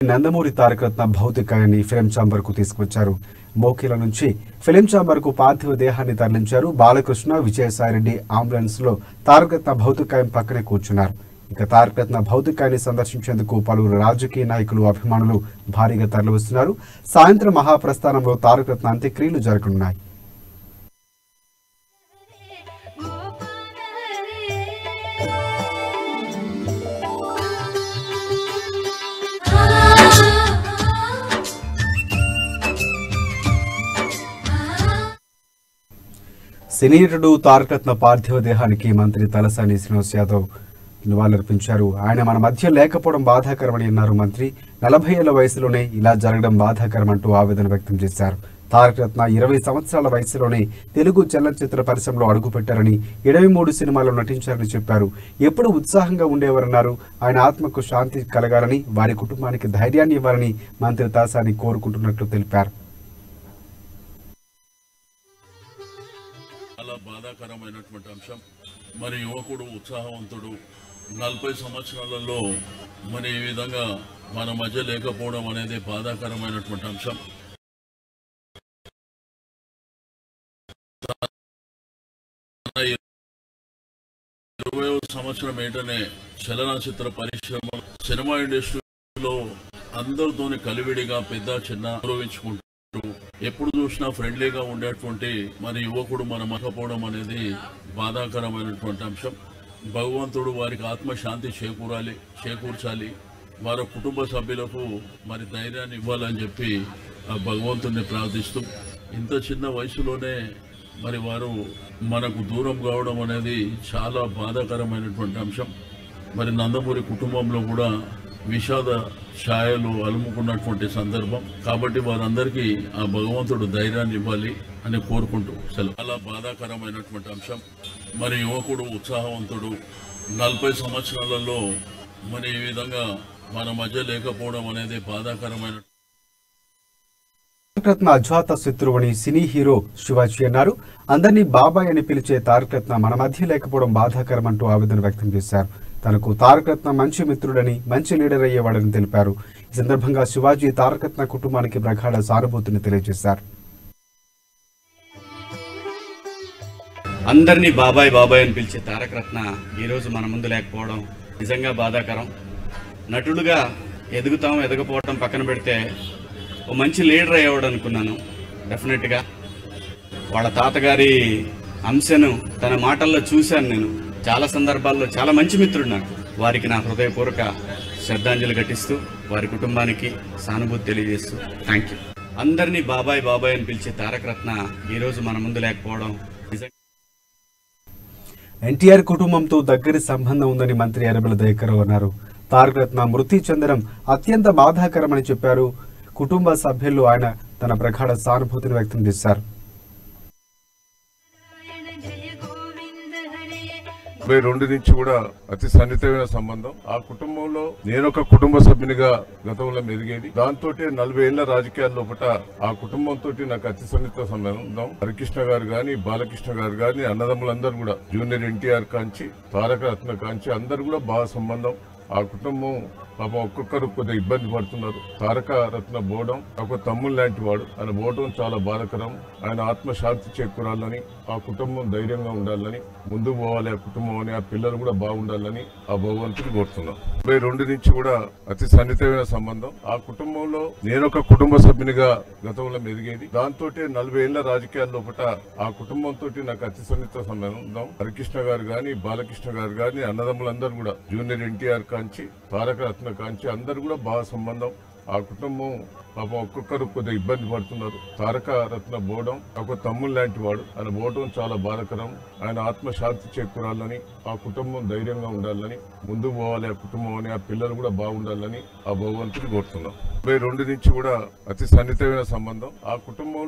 Nandamuri Tarakaratna భౌతికాయాన్ని film chamber కు తీసుకొచ్చారు. మోకిల నుంచి ఫిలిం ఛాంబర్ కు పార్థివ దేహాన్ని తరలించారు. బాలకృష్ణ, విజయసాయిరెడ్డి అంబులెన్స్ లో తారకరత్న భౌతికాయం పక్కనే కూర్చున్నారు. ఇక తారకరత్న భౌతికాయాన్ని సందర్శించేందుకు పలువురు రాజకీయ నాయకులు, అభిమానులు భారీగా తరలివస్తున్నారు. సాయంత్రం మహాప్రస్థానంలో తారకరత్న అంత్యక్రియలు జరగనున్నాయి. సినీ నటుడు తారకరత్న పార్థివ దేహానికి మంత్రి తలసాని శ్రీనివాస్ యాదవ్ నివాళులర్పించారు. ఆయన మన మధ్య లేకపోవడం బాధాకరమని అన్నారు మంత్రి. 40 ఏళ్ల వయసులోనే ఇలా జరగడం బాధాకరమంటూ ఆవేదన వ్యక్తం చేశారు. తారకరత్న 20 సంవత్సరాల వయసులోనే తెలుగు చలనచిత్ర పరిశ్రమలో అడుగుపెట్టారని, 23 సినిమాల్లో నటించారని చెప్పారు. ఎప్పుడు ఉత్సాహంగా ఉండేవారన్నారు. ఆయన ఆత్మకు శాంతి కలగాలని, వారి కుటుంబానికి ధైర్యాన్ని ఇవ్వాలని మంత్రి తలసాని కోరుకుంటున్నట్లు తెలిపారు. బాధాకరమైనటువంటి అంశం. మరి యువకుడు, ఉత్సాహవంతుడు 40 సంవత్సరాలలో మరి ఈ విధంగా మన మధ్య లేకపోవడం అనేది బాధాకరమైనటువంటి అంశం. 20వ సంవత్సరం ఏంటనే చలనచిత్ర పరిశ్రమ, సినిమా ఇండస్ట్రీలో అందరితోని కలివిడిగా పెద్ద చిన్న గౌరవించుకుంటూ ఎప్పుడు చూసినా ఫ్రెండ్లీగా ఉండేటువంటి మరి యువకుడు మన మకపోవడం అనేది బాధాకరమైనటువంటి అంశం. భగవంతుడు వారికి ఆత్మశాంతి చేకూర్చాలి, వారి కుటుంబ సభ్యులకు మరి ధైర్యాన్ని ఇవ్వాలని చెప్పి ఆ భగవంతుడిని ప్రార్థిస్తూ, ఇంత చిన్న వయసులోనే మరి వారు మనకు దూరం కావడం అనేది చాలా బాధాకరమైనటువంటి అంశం. మరి నందమూరి కుటుంబంలో కూడా విషాద ఛాయలు అలుముకున్నటువంటి సందర్భం. కాబట్టి వారందరికీ ఆ భగవంతుడు ధైర్యాన్ని ఇవ్వాలి అని కోరుకుంటూ చాలా బాధాకరమైనటువంటి అంశం. మరి యువకుడు, ఉత్సాహవంతుడు 40 సంవత్సరాలలో మరి ఈ విధంగా మన మధ్య లేకపోవడం అనేది బాధాకరమైన. తారకరత్న అజాత శత్రువుని సినీ హీరో శివాజీ అన్నారు. అందరినీ బాబాయ్ అని పిలిచే తారకరత్న మన మధ్య లేకపోవడం బాధాకరమంటూ ఆవేదన వ్యక్తం చేశారు. తనకు తారకరత్న మంచి మిత్రుడని, మంచి లీడర్ అయ్యేవాడని తెలిపారు. ఈ సందర్భంగా శివాజీ తారకరత్న కుటుంబానికి ప్రగాఢ సానుభూతిని తెలియజేశారు. అందరినీ బాబాయ్ బాబాయ్ అని పిలిచే తారకరత్న ఈరోజు మన ముందు లేకపోవడం నిజంగా బాధాకరం. నటుడుగా ఎదగపోవడం పక్కన పెడితే ఓ మంచి లీడర్ అయ్యేవాడు అనుకున్నాను. డెఫినెట్గా వాళ్ళ తాతగారి అంశను తన మాటల్లో చూశాను నేను. చాలా సందర్భాల్లో చాలా మంచి మిత్రుడు నాకు. వారికి నా హృదయపూర్వక శ్రద్ధాంజలి ఘటిస్తూ, వారి కుటుంబానికి సానుభూతి తెలియజేస్తూ థ్యాంక్ యూ. అందరినీ బాబాయ్ బాబాయ్ అని పిలిచే తారకరత్న ఈరోజు మన ముందు లేకపోవడం. ఎన్టీఆర్ కుటుంబంతో దగ్గరి సంబంధం ఉందని మంత్రి ఎర్రబెల్లి దయాకర్ రావు అన్నారు. తారకరత్న మృతి చెందడం అత్యంత బాధాకరమని చెప్పారు. కుటుంబ సభ్యులు ఆయన తన ప్రగాఢ సానుభూతిని వ్యక్తం చేశారు. 22 నుంచి కూడా అతి సన్నిహితమైన సంబంధం. ఆ కుటుంబంలో నేను ఒక కుటుంబ సభ్యునిగా గతంలో మెదిగేది. దాంతో 40 ఏళ్ల రాజకీయాల లోపల ఆ కుటుంబంతో నాకు అతి సన్నిహిత సంబంధం. హరికృష్ణ గారు గాని, బాలకృష్ణ గారు గాని, అన్నదమ్ములందరూ కూడా, జూనియర్ ఎన్టీఆర్ కాంచి, తారకరత్న కాంచి అందరు కూడా బాగా సంబంధం. ఆ కుటుంబం పాపం ఒక్కొక్కరు కొద్దిగా ఇబ్బంది పడుతున్నారు. తారకరత్న పోవడం, ఒక తమ్ముడు లాంటి వాడు, ఆయన పోవడం చాలా బాధాకరం. ఆయన ఆత్మశాంతి చేకూరాలని, ఆ కుటుంబం ధైర్యంగా ఉండాలని, ముందుకు పోవాలి ఆ కుటుంబం అని, ఆ పిల్లలు కూడా బాగుండాలని ఆ భగవంతుని కోరుతున్నాం. 22 నుంచి కూడా అతి సన్నిహితమైన సంబంధం. ఆ కుటుంబంలో నేను ఒక కుటుంబ సభ్యునిగా గతంలో మెదిగేది. దాంతో 40 ఏళ్ల రాజకీయాల లోపల ఆ కుటుంబంతో నాకు అతి సన్నిహిత సంబంధం. హరికృష్ణ గారు గాని, బాలకృష్ణ గారు గాని, అన్నదమ్ములందరూ కూడా, జూనియర్ ఎన్టీఆర్ కాంచి, తారకరత్న కాంచి అందరు కూడా బాగా సంబంధం. ఆ కుటుంబం పాపం ఒక్కొక్కరు కొద్దిగా ఇబ్బంది పడుతున్నారు. తారకరత్న పోవడం, ఒక తమ్ముడు లాంటి వాడు, ఆయన పోవడం చాలా బాధాకరం. ఆయన ఆత్మశాంతి చేకూరాలని, ఆ కుటుంబం ధైర్యంగా ఉండాలని, ముందుకు పోవాలి ఆ కుటుంబం అని, ఆ పిల్లలు కూడా బాగుండాలని ఆ భగవంతుని కోరుతున్నాం. 22 నుంచి కూడా అతి సన్నిహితమైన సంబంధం. ఆ కుటుంబం